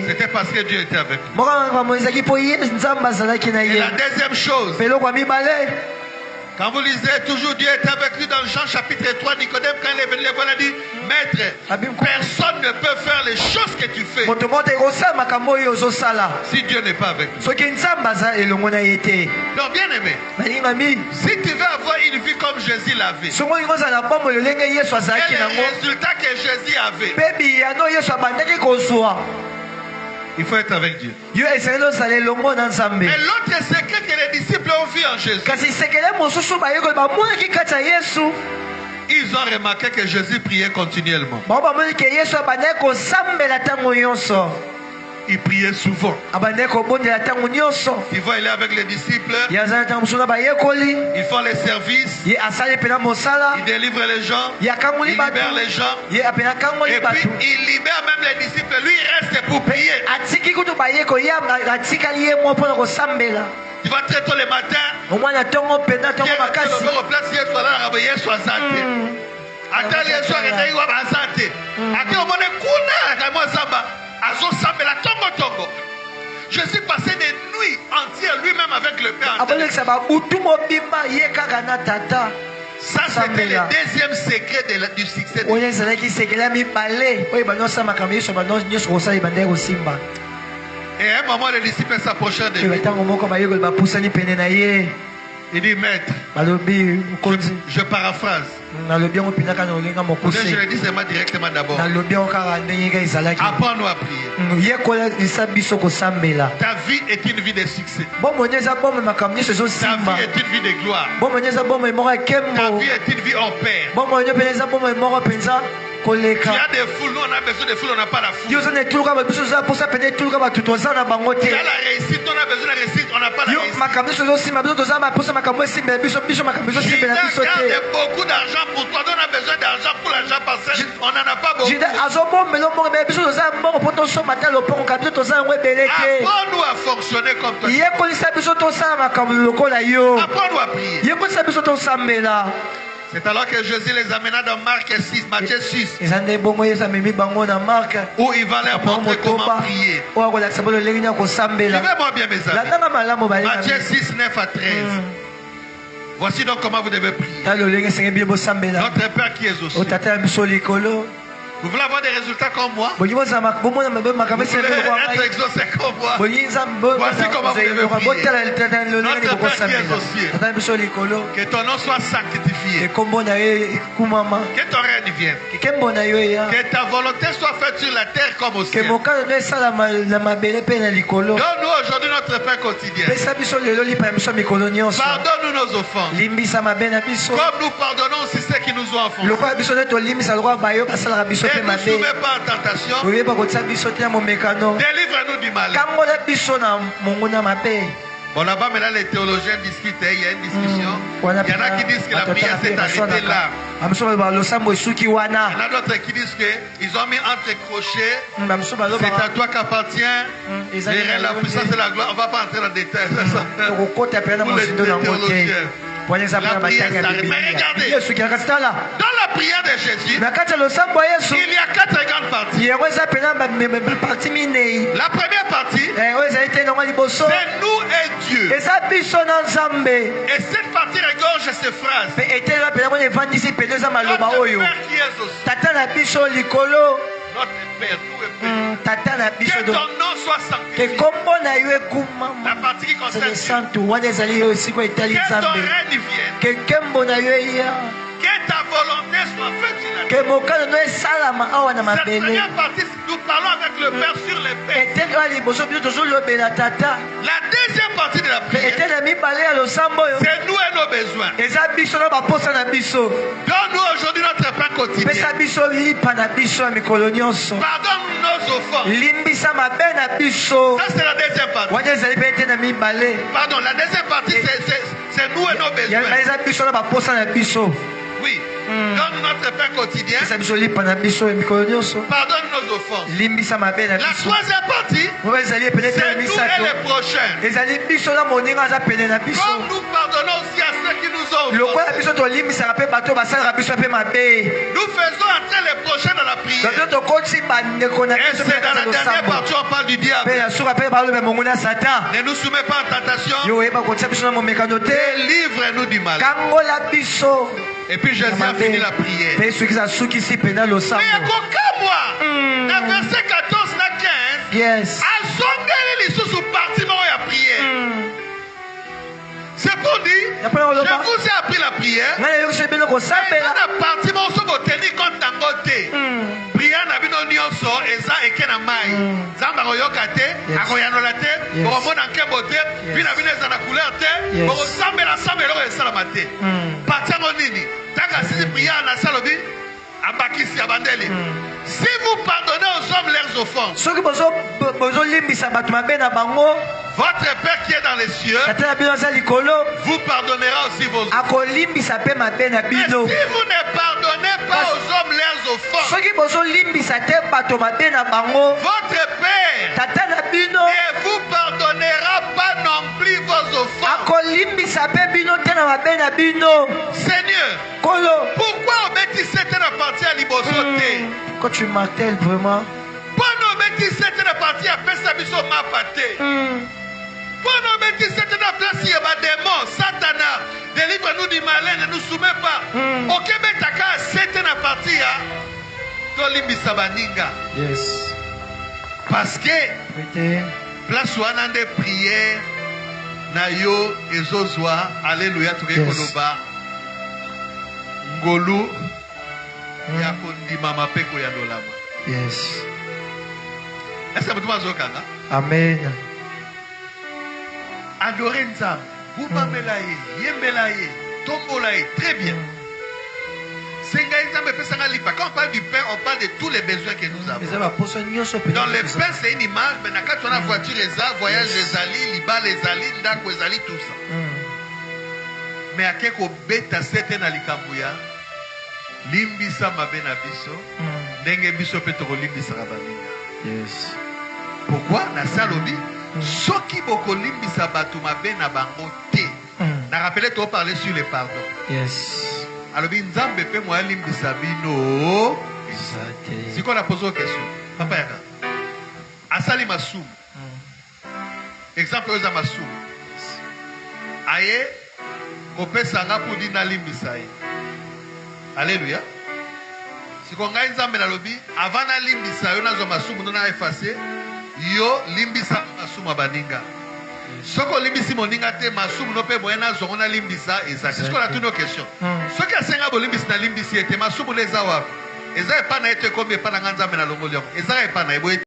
C'était parce que Dieu était avec nous. Et la deuxième chose, quand vous lisez toujours Dieu est avec lui dans Jean chapitre 3, Nicodème, quand il est venu, il a dit, Maître, personne ne peut faire les choses que tu fais si Dieu n'est pas avec nous. Donc bien aimé, si tu veux avoir une vie comme Jésus l'avait, quel est le résultat que Jésus avait? Il faut être avec Dieu. Et l'autre secret que les disciples ont vu en Jésus, ils ont remarqué que Jésus priait continuellement. Il priait souvent. Il va aller avec les disciples. Ils font les services. Ils délivrent les gens. Ils libèrent les gens. Et puis il libère même les disciples. Lui il reste pour prier. Tu vas très tôt le matin. Je suis passé des nuits entières lui-même avec le Père. Ça, c'était le deuxième secret du succès. Et à un moment, les disciples s'approchèrent de lui. Il dit, Maître, je paraphrase. Je le dis seulement directement d'abord. Apprends-nous à prier. Ta vie est une vie de succès. Ta vie est une vie de gloire. Ta vie est une vie en paix. Tu as des foules, nous on a besoin de foules, on n'a pas la foule. Tu as la réussite, on a besoin de réussite, on n'a pas la réussite. Garde beaucoup d'argent pour toi, on a besoin d'argent pour l'argent parce qu'on n'en a pas beaucoup. Apprends-nous à fonctionner comme toi. Apprends-nous à prier. C'est alors que Jésus les amena dans Marc 6, Matthieu 6, où il va leur montrer comment prier. Suivez-moi bien mes amis. Matthieu 6, 9 à 13. Voici donc comment vous devez prier. Notre Père qui est au ciel. Vous voulez avoir des résultats comme moi? Vous voulez être exaucé comme moi? Voici comment vous devez prier. Notre Père qui est au ciel, que ton nom soit sanctifié, que ton règne vienne, que ta volonté soit faite sur la terre comme au ciel. Donne-nous aujourd'hui notre pain quotidien. Pardonne-nous nos offenses, comme nous pardonnons aussi ceux qui nous ont offensés. Ne nous soumets pas en tentation. Délivre-nous du mal. Bon, là-bas, maintenant, les théologiens discutent. Il y a une discussion. Il y en a qui disent que la prière s'est arrêtée là. Il y en a d'autres qui disent qu'ils ont mis entre crochets. C'est à toi qu'appartient la puissance et la gloire. On ne va pas entrer dans les détails. Pour les théologiens. La prière s'arrête. Mais regardez, dans la prière de Jésus, il y a 4 grandes parties. La première partie, c'est nous et Dieu. Et cette partie regorge ces phrases. Notre Père qui est au ciel. Notre Père, nous et Père. Que ton nom soit sanctifié. La partie qui concerne Dieu. Que ton règne vienne. Que ta volonté soit faite sur la terre. Cette première partie, nous parlons avec le Père sur les pères. La deuxième partie de la prière, c'est nous et nos besoins. Donne-nous aujourd'hui notre pain quotidien. Pardonne-nous nos offenses. Ça, c'est la deuxième partie. Pardon, la deuxième partie, c'est nous et nos besoins. Oui. Donne notre pain quotidien. Pardonne nos offenses. La troisième partie, c'est nous et les prochains. Comme nous pardonnons aussi à ceux qui nous ont entrer les prochains dans la prière. Et c'est dans la dernière partie on parle du diable. Ne nous soumets pas en tentation. Délivre-nous du mal. Et puis Jésus a fini la prière. Mais dans verset 14 à 15, yes. C'est pour dire, je vous ai appris la prière. Mais dans la partie, vous tenir compte d'angoté. Prière n'a pas nyonso, eza ekena mai. Zamba koyokate, akoyanolate, boromona nkebote, puis na bino eza na couleur te, borosambela sambela esalamate. Patango nini? Taka sisi prière na salobi, abakisi abandeli. Si vous pardonnez aux hommes leurs offenses, votre Père qui est dans les cieux vous pardonnera aussi vos offenses. Mais si vous ne pardonnez pas aux hommes leurs offenses, votre Père ne vous pardonnera pas non plus vos offenses. Seigneur, pourquoi on met cette partie à l'ibosoté? Quand tu martèles vraiment. Pourquoi on met cette partie à Pessabiso Mapate? Pourquoi on met cette place il y a des démons, Satana, délivre-nous du malin, ne nous soumets pas. Au Québec, tu as cette partie à Tolimbissabaninga. Yes. Parce que place où on a des prières, Nayo et Zozwa, Alléluia, tu es Koloba, Ngolu, Yakondi Mama Peko Yandolama. Yes. Est-ce que vous avez Zokanga? Amen. Adorez Nzam, Boubamelaye, Yembelaye, Tombolaye, très bien. Quand on parle du pain, on parle de tous les besoins que nous avons. Dans le pain, c'est une image, mais quand on a voiture, les voyage, les alliés, Liba, les alliés, Ndako, les alliés, tout ça. Mais à quelque bêta, c'est un alikambuya, limbisa mabena biso, nenge biso petro limbisa rabaninga. Yes. Pourquoi? Na salobi, soki boko limbisa batu mabena bango te. Na rappelé, tu as parlé sur les pardons. Yes. Alors, Nzambe pe moi limbisa bino. Si qu'on a posé une question, papa yaka. Asali masum. Exemple oza masum. Aye, kopesa nga pour dina limbisa ye. Alléluia. Si qu'on a Nzambe na lobi, avant na limbisa yo nazo masum na effacer, yo limbisa masum abaninga. Soko limbisi moninga te masumu no pe moyena zongona limbisa eza. C'est ce qu'on a toutes nos questions. Ce qui a senga bo limbisi na limbisi ete masumu leza wapi. Eza epa na ete kombe epa na nganza mena longolion. Eza epa na ebo